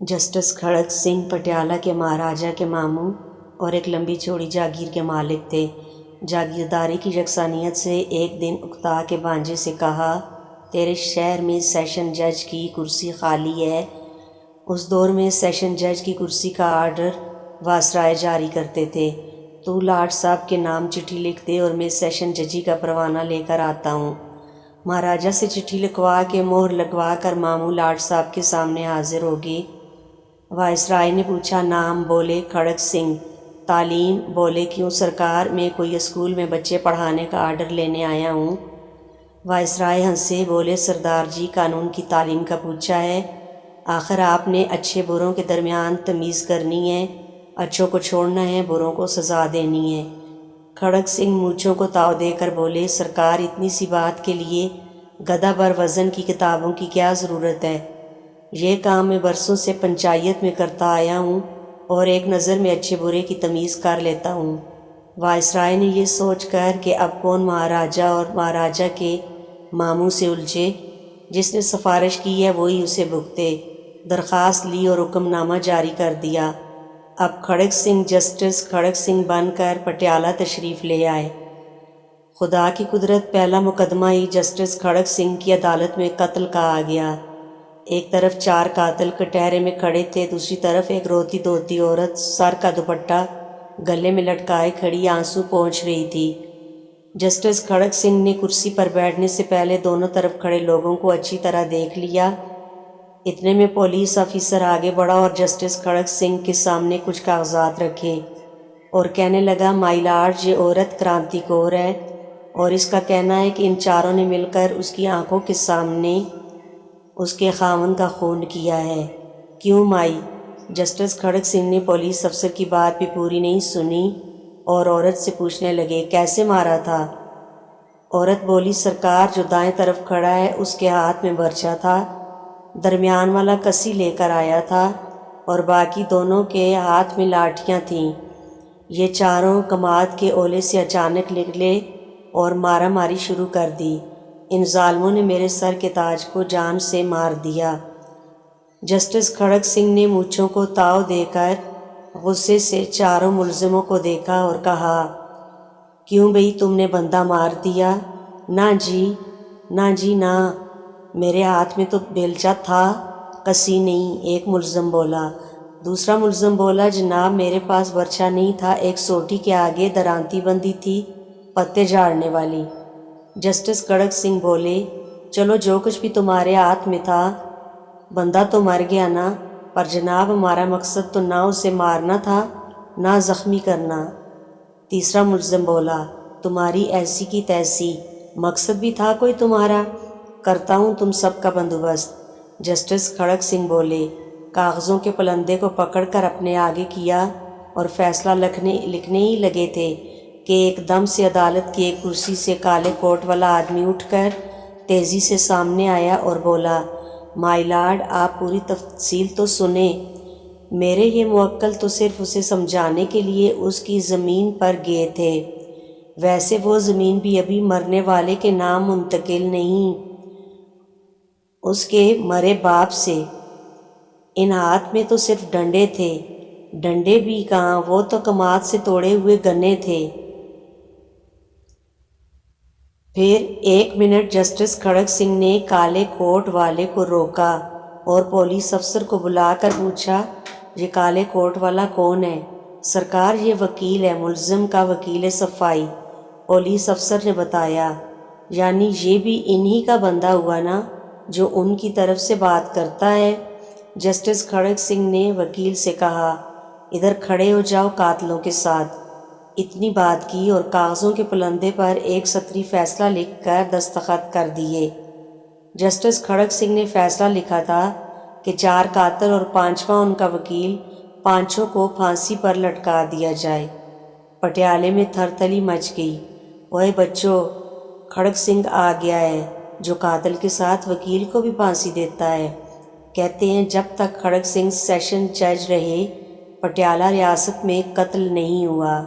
Justice کھڑک سنگھ پٹیالہ کے مہاراجا کے ماموں اور ایک لمبی چوڑی جاگیر کے مالک تھے۔ جاگیرداری کی یکسانیت سے ایک دن اکتا کے بھانجے سے کہا، تیرے شہر میں سیشن جج کی کرسی خالی ہے۔ اس دور میں سیشن جج کی کرسی کا آرڈر وائسرائے جاری کرتے تھے۔ تو لاٹ صاحب کے نام چٹھی لکھ دے اور میں سیشن ججی کا پروانہ لے کر آتا ہوں۔ مہاراجا سے چٹھی لکھوا کے مہر لگوا کر ماموں لاٹ صاحب کے سامنے حاضر ہو گئے۔ وائسرائے نے پوچھا، نام؟ بولے کھڑک سنگھ۔ تعلیم؟ بولے کیوں سرکار، میں کوئی اسکول میں بچے پڑھانے کا آرڈر لینے آیا ہوں۔ وائسرائے ہنسے، بولے سردار جی قانون کی تعلیم کا پوچھا ہے، آخر آپ نے اچھے بروں کے درمیان تمیز کرنی ہے، اچھوں کو چھوڑنا ہے، بروں کو سزا دینی ہے۔ کھڑک سنگھ مونچھوں کو تاؤ دے کر بولے، سرکار اتنی سی بات کے لیے گدھا بھر وزن کی کتابوں کی کیا ضرورت ہے؟ یہ کام میں برسوں سے پنچایت میں کرتا آیا ہوں اور ایک نظر میں اچھے برے کی تمیز کر لیتا ہوں۔ وائسرائے نے یہ سوچ کر کہ اب کون مہاراجا اور مہاراجا کے ماموں سے الجھے، جس نے سفارش کی ہے وہی اسے بھگتے، درخواست لی اور حکم نامہ جاری کر دیا۔ اب کھڑک سنگھ جسٹس کھڑک سنگھ بن کر پٹیالہ تشریف لے آئے۔ خدا کی قدرت، پہلا مقدمہ ہی جسٹس کھڑک سنگھ کی عدالت میں قتل کا آ گیا۔ ایک طرف 4 قاتل کٹہرے میں کھڑے تھے، دوسری طرف ایک روتی دھوتی عورت سر کا دوپٹہ گلے میں لٹکائے کھڑی آنسو پوچھ رہی تھی۔ جسٹس کھڑک سنگھ نے کرسی پر بیٹھنے سے پہلے دونوں طرف کھڑے لوگوں کو اچھی طرح دیکھ لیا۔ اتنے میں پولیس آفیسر آگے بڑھا اور جسٹس کھڑک سنگھ کے سامنے کچھ کاغذات رکھے اور کہنے لگا، مائی لارڈ، یہ عورت کرانتی کور ہے اور اس کا کہنا ہے کہ ان چاروں نے مل کر اس کی آنکھوں کے سامنے اس کے خاوند کا خون کیا ہے۔ کیوں مائی؟ جسٹس کھڑک سنگھ نے پولیس افسر کی بات بھی پوری نہیں سنی اور عورت سے پوچھنے لگے، کیسے مارا تھا؟ عورت بولی، سرکار جو دائیں طرف کھڑا ہے اس کے ہاتھ میں برچا تھا، درمیان والا کسی لے کر آیا تھا اور باقی دونوں کے ہاتھ میں لاٹھیاں تھیں۔ یہ چاروں کماد کے اولے سے اچانک نکلے اور مارا ماری شروع کر دی۔ ان ظالموں نے میرے سر کے تاج کو جان سے مار دیا۔ جسٹس کھڑک سنگھ نے مونچھوں کو تاؤ دے کر غصے سے چاروں ملزموں کو دیکھا اور کہا، کیوں بھئی تم نے بندہ مار دیا؟ نہ جی، نہ جی نہ، میرے ہاتھ میں تو بیلچہ تھا، کسی نہیں، ایک ملزم بولا۔ دوسرا ملزم بولا، جناب میرے پاس برچہ نہیں تھا، ایک سوٹی کے آگے درانتی بندھی تھی پتے جھاڑنے والی۔ جسٹس کھڑک سنگھ بولے، چلو جو کچھ بھی تمہارے ہاتھ میں تھا، بندہ تو مر گیا نا، پر جناب ہمارا مقصد تو نہ اسے مارنا تھا نہ زخمی کرنا۔ تیسرا ملزم بولا، تمہاری ایسی کی تیسی، مقصد بھی تھا کوئی تمہارا؟ کرتا ہوں تم سب کا بندوبست۔ جسٹس کھڑک سنگھ بولے، کاغذوں کے پلندے کو پکڑ کر اپنے آگے کیا اور فیصلہ لکھنے ہی لگے تھے کہ ایک دم سے عدالت کی ایک کرسی سے کالے کوٹ والا آدمی اٹھ کر تیزی سے سامنے آیا اور بولا، مائی لارڈ، آپ پوری تفصیل تو سنیں۔ میرے یہ موکل تو صرف اسے سمجھانے کے لیے اس کی زمین پر گئے تھے، ویسے وہ زمین بھی ابھی مرنے والے کے نام منتقل نہیں، اس کے مرے باپ سے۔ ان ہاتھ میں تو صرف ڈنڈے تھے، ڈنڈے بھی کہاں، وہ تو کماد سے توڑے ہوئے گنے تھے۔ پھر 1 منٹ جسٹس کھڑک سنگھ نے کالے کوٹ والے کو روکا اور پولیس افسر کو بلا کر پوچھا، یہ کالے کوٹ والا کون ہے؟ سرکار یہ وکیل ہے، ملزم کا وکیل صفائی۔ پولیس افسر نے بتایا، یعنی یہ بھی انہی کا بندہ ہوا نا جو ان کی طرف سے بات کرتا ہے؟ جسٹس کھڑک سنگھ نے وکیل سے کہا، ادھر کھڑے ہو جاؤ قاتلوں کے ساتھ۔ اتنی بات کی اور کاغذوں کے پلندے پر ایک سطری فیصلہ لکھ کر دستخط کر دیے۔ جسٹس کھڑک سنگھ نے فیصلہ لکھا تھا کہ 4 قاتل اور 5واں ان کا وکیل، پانچوں کو پھانسی پر لٹکا دیا جائے۔ پٹیالے میں تھرتھلی مچ گئی۔ اوئے بچوں، کھڑک سنگھ آ گیا ہے جو قاتل کے ساتھ وکیل کو بھی پھانسی دیتا ہے۔ کہتے ہیں جب تک کھڑک سنگھ سیشن جج رہے پٹیالہ ریاست میں قتل نہیں ہوا۔